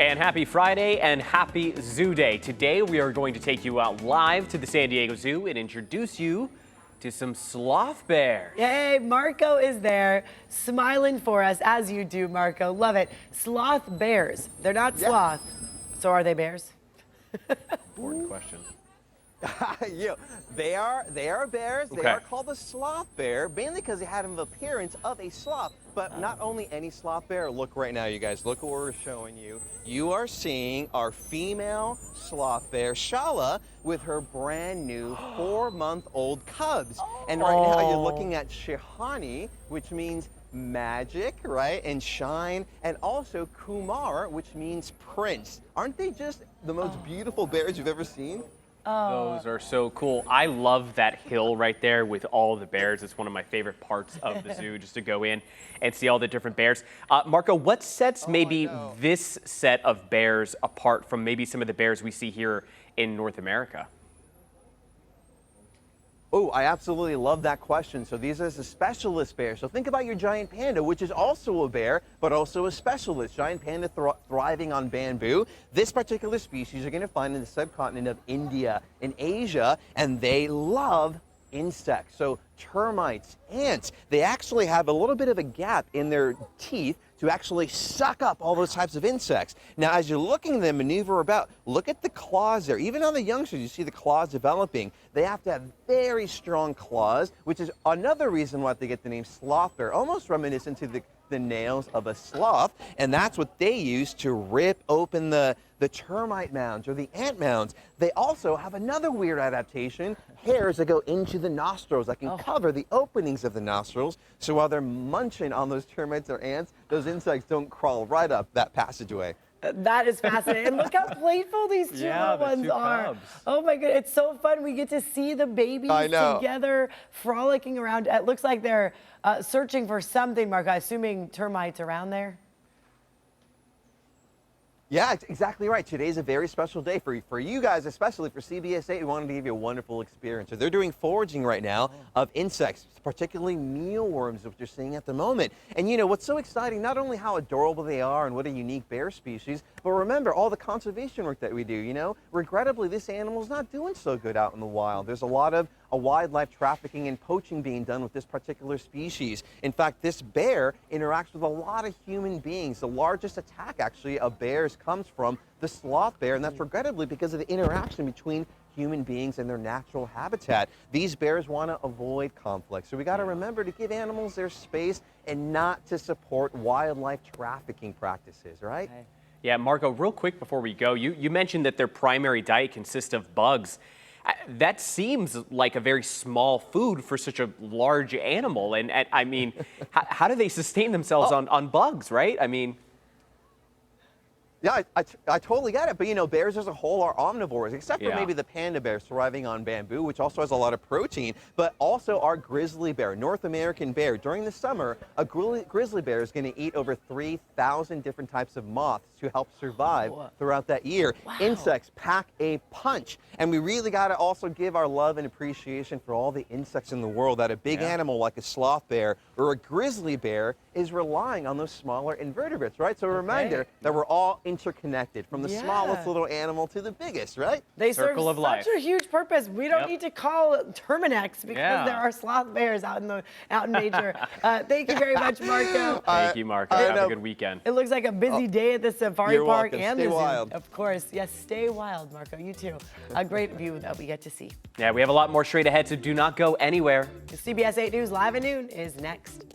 And happy Friday and happy Zoo Day. Today we are going to take you out live to the San Diego Zoo and introduce you to some sloth bears. Yay, Marco is there smiling for us, as you do, Marco. Love it. Sloth bears. They're not sloth. So are they bears? Important question. They are bears. They Okay. are called the sloth bear, mainly because they had an appearance of a sloth. But not only any sloth bear. Look right now, you guys. Look what we're showing you. You are seeing our female sloth bear, Shala, with her brand new 4-month-old cubs. And right now you're looking at Shihani, which means magic, right? And shine, and also Kumar, which means prince. Aren't they just the most beautiful bears you've ever seen? Those are so cool. I love that hill right there with all the bears. It's one of my favorite parts of the zoo, just to go in and see all the different bears. Marco, what sets maybe this set of bears apart from maybe some of the bears we see here in North America? Oh, I absolutely love that question. So these are the specialist bears. So think about your giant panda, which is also a bear, but also a specialist. Giant panda thriving on bamboo. This particular species you're going to find in the subcontinent of India and Asia, and they love insects. So termites, ants, they actually have a little bit of a gap in their teeth to actually suck up all those types of insects. Now, as you're looking at them maneuver about, look at the claws there. Even on the youngsters, you see the claws developing. They have to have very strong claws, which is another reason why they get the name sloth bear, almost reminiscent to the nails of a sloth, and that's what they use to rip open the termite mounds or the ant mounds. They also have another weird adaptation, hairs that go into the nostrils that can cover the openings of the nostrils, so while they're munching on those termites or ants, those insects don't crawl right up that passageway. That is fascinating. And look how playful these two little ones are. Cubs. Oh my goodness, it's so fun. We get to see the babies together, frolicking around. It looks like they're searching for something, Mark. I'm assuming termites around there. Yeah, exactly right. Today's a very special day for you guys, especially for CBS 8. We wanted to give you a wonderful experience. So they're doing foraging right now of insects, particularly mealworms, which you're seeing at the moment. And you know, what's so exciting, not only how adorable they are and what a unique bear species, but remember all the conservation work that we do, you know? Regrettably, this animal's not doing so good out in the wild. There's a lot of wildlife trafficking and poaching being done with this particular species. In fact, this bear interacts with a lot of human beings. The largest attack, actually, of bears comes from the sloth bear, and that's regrettably because of the interaction between human beings and their natural habitat. These bears want to avoid conflict. So we got to remember to give animals their space and not to support wildlife trafficking practices, right? Okay. Yeah, Marco, real quick before we go, you mentioned that their primary diet consists of bugs. That seems like a very small food for such a large animal. And I mean, how do they sustain themselves on bugs, right? I mean... Yeah, I totally get it. But, you know, bears as a whole are omnivores, except for maybe the panda bear thriving on bamboo, which also has a lot of protein, but also our grizzly bear, North American bear. During the summer, a grizzly bear is going to eat over 3,000 different types of moths to help survive throughout that year. Wow. Insects pack a punch. And we really got to also give our love and appreciation for all the insects in the world that a big animal like a sloth bear or a grizzly bear is relying on those smaller invertebrates, right? So a reminder that we're all interconnected, from the smallest little animal to the biggest, right? They serve Circle of life. such a huge purpose. We don't need to call Terminex because there are sloth bears out in nature. Thank you very much, Marco. Thank you, Marco. Have a good weekend. It looks like a busy day at the safari park and stay the zoo. wild. Of course. Yes, stay wild, Marco. You too. A great view that we get to see. Yeah, we have a lot more straight ahead, so do not go anywhere. The CBS 8 News Live at noon is next.